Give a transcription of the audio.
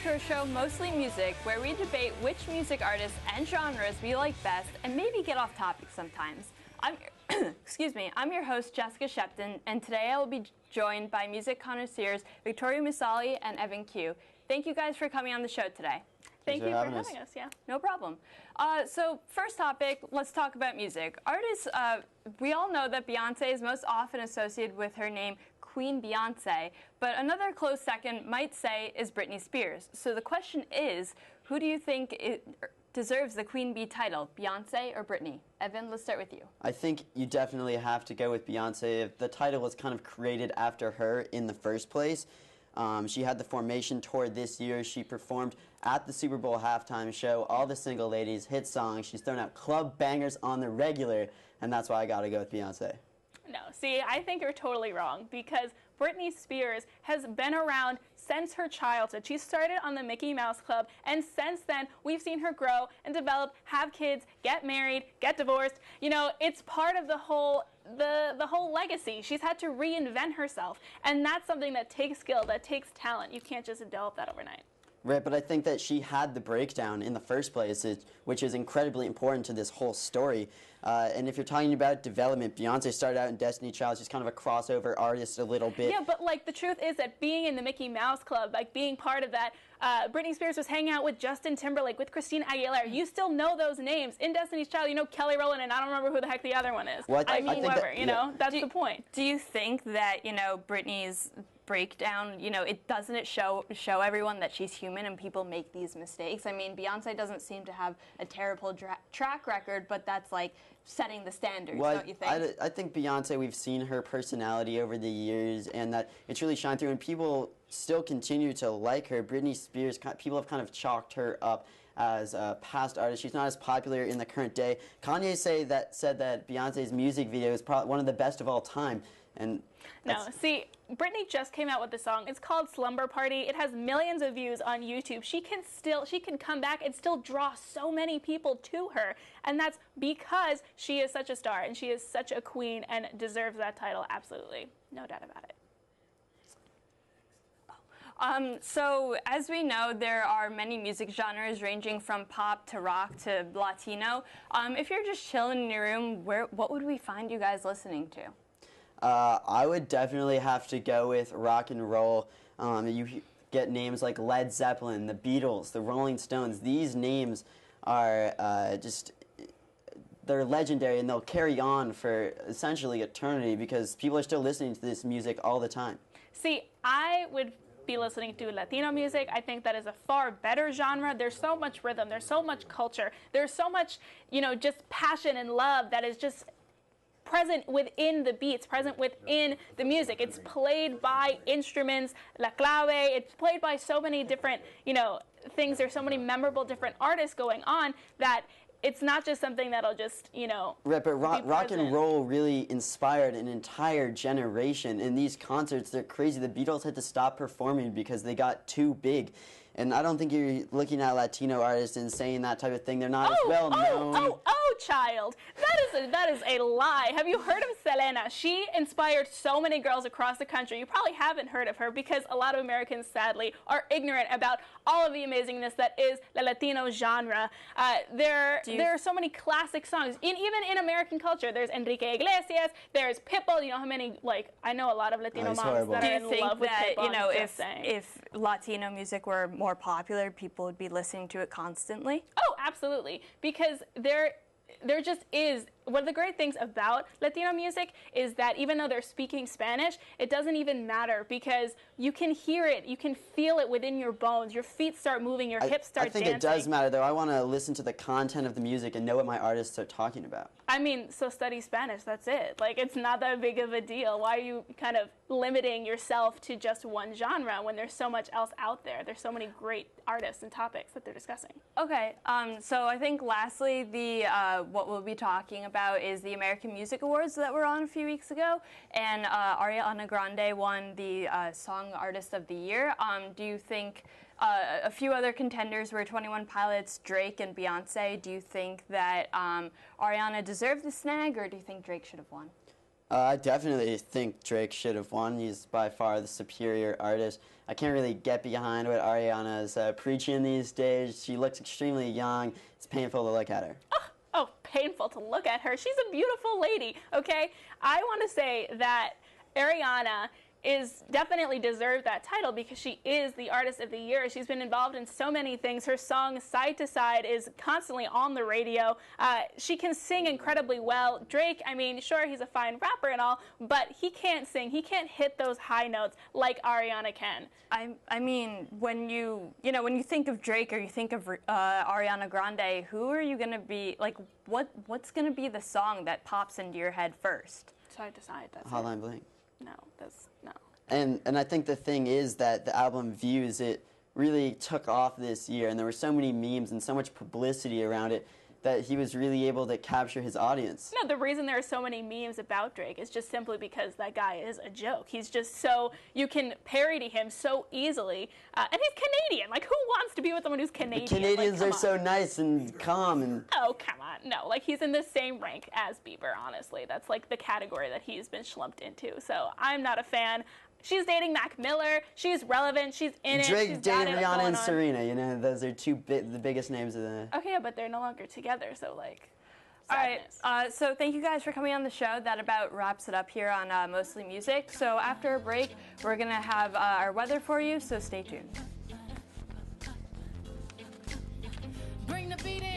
back to our show, Mostly Music, where we debate which music artists and genres we like best and maybe get off topic sometimes. Excuse me, I'm your host, Jessica Shepton, and today I will be joined by music connoisseurs Victoria Musali and Evan Q. Thank you guys for coming on the show today. Thank you for having us. Yeah. No problem. So first topic, let's talk about music. Artists, we all know that Beyonce is most often associated with her name, Queen Beyonce, but another close second might say is Britney Spears. So the question is, who do you think deserves the Queen Bee title, Beyonce or Britney? Evan, let's start with you. I think you definitely have to go with Beyonce. The title was kind of created after her in the first place. She had the Formation tour this year. She performed at the Super Bowl halftime show, all the single ladies, hit songs. She's thrown out club bangers on the regular, and that's why I gotta go with Beyonce. No, see, I think you're totally wrong because Britney Spears has been around since her childhood. She started on the Mickey Mouse Club, and since then, we've seen her grow and develop, have kids, get married, get divorced. You know, it's part of the whole legacy. She's had to reinvent herself, and that's something that takes skill, that takes talent. You can't just develop that overnight. Right, but I think that she had the breakdown in the first place, which is incredibly important to this whole story. And if you're talking about development, Beyonce started out in Destiny Child. She's kind of a crossover artist a little bit. Yeah, but like the truth is that being in the Mickey Mouse Club, like being part of that, Britney Spears was hanging out with Justin Timberlake, with Christina Aguilera. You still know those names. In Destiny's Child, you know Kelly Rowland, and I don't remember who the heck the other one is. Well, I mean, whoever, you know, that's the point. Do you think that, you know, Britney's breakdown, you know, doesn't it show everyone that she's human and people make these mistakes? I mean, Beyonce doesn't seem to have a terrible track record, but that's like setting the standards, don't you think? I think Beyonce, we've seen her personality over the years, and that it's really shined through, and people still continue to like her. Britney Spears, people have kind of chalked her up as a past artist. She's not as popular in the current day. Kanye said that Beyonce's music video is probably one of the best of all time. And no, see, Britney just came out with the song. It's called Slumber Party. It has millions of views on YouTube. She can come back and still draw so many people to her. And that's because she is such a star and she is such a queen and deserves that title, absolutely. No doubt about it. So, as we know, there are many music genres ranging from pop to rock to Latino. If you're just chilling in your room, what would we find you guys listening to? I would definitely have to go with rock and roll. You get names like Led Zeppelin, the Beatles, the Rolling Stones. These names are they're legendary, and they'll carry on for essentially eternity because people are still listening to this music all the time. See, I would be listening to Latino music. I think that is a far better genre. There's so much rhythm. There's so much culture. There's so much, you know, just passion and love that is just present within the beats, present within the music. It's played by instruments, la clave. It's played by so many different, you know, things. There's so many memorable different artists going on that it's not just something that'll just, you know, right, but rock and roll really inspired an entire generation. In these concerts, they're crazy. The Beatles had to stop performing because they got too big. And I don't think you're looking at Latino artists and saying that type of thing. They're not as well known. Child. That is a lie. Have you heard of Selena? She inspired so many girls across the country. You probably haven't heard of her because a lot of Americans, sadly, are ignorant about all of the amazingness that is the Latino genre. There are so many classic songs. Even in American culture, there's Enrique Iglesias, there's Pitbull. You know how many, like, I know a lot of Latino moms that are in love with Pitbull. You know, if Latino music were more popular, people would be listening to it constantly? Oh, absolutely. Because there just is, one of the great things about Latino music is that even though they're speaking Spanish, it doesn't even matter because you can hear it, you can feel it within your bones, your feet start moving, your hips start dancing. I think it does matter, though. I want to listen to the content of the music and know what my artists are talking about. I mean, so study Spanish, that's it. Like, it's not that big of a deal. Why are you kind of limiting yourself to just one genre when there's so much else out there? There's so many great artists and topics that they're discussing. Okay, so I think lastly, what we'll be talking about is the American Music Awards that were on a few weeks ago, and Ariana Grande won the Song Artist of the Year. Do you think a few other contenders were 21 Pilots, Drake, and Beyonce? Do you think that Ariana deserved the snag, or do you think Drake should have won? I definitely think Drake should have won. He's by far the superior artist. I can't really get behind what Ariana is preaching these days. She looks extremely young. It's painful to look at her. Oh, painful to look at her. She's a beautiful lady, okay? I want to say that Ariana is definitely deserved that title because she is the Artist of the Year. She's been involved in so many things. Her song Side to Side is constantly on the radio. She can sing incredibly well. Drake, I mean, sure, he's a fine rapper and all, but he can't sing. He can't hit those high notes like Ariana can. I mean, when you think of Drake or you think of Ariana Grande, who are you gonna be like? What's gonna be the song that pops into your head first? Side to Side. That's Hotline Bling. No, that's no. And I think the thing is that the album Views, it really took off this year, and there were so many memes and so much publicity around it that he was really able to capture his audience. No, the reason there are so many memes about Drake is just simply because that guy is a joke. He's just so, you can parody him so easily. And he's Canadian. Like, who wants to be with someone who's Canadian? The Canadians like, are so nice and calm. And oh, come on. No, like, he's in the same rank as Bieber, honestly. That's, like, the category that he's been schlumped into. So I'm not a fan. She's dating Mac Miller. She's relevant. She's in it. Drake dated Rihanna and Serena. You know, those are the biggest names of the. Okay, but they're no longer together. So like. All right. So thank you guys for coming on the show. That about wraps it up here on Mostly Music. So after a break, we're gonna have our weather for you. So stay tuned. Bring the beat in.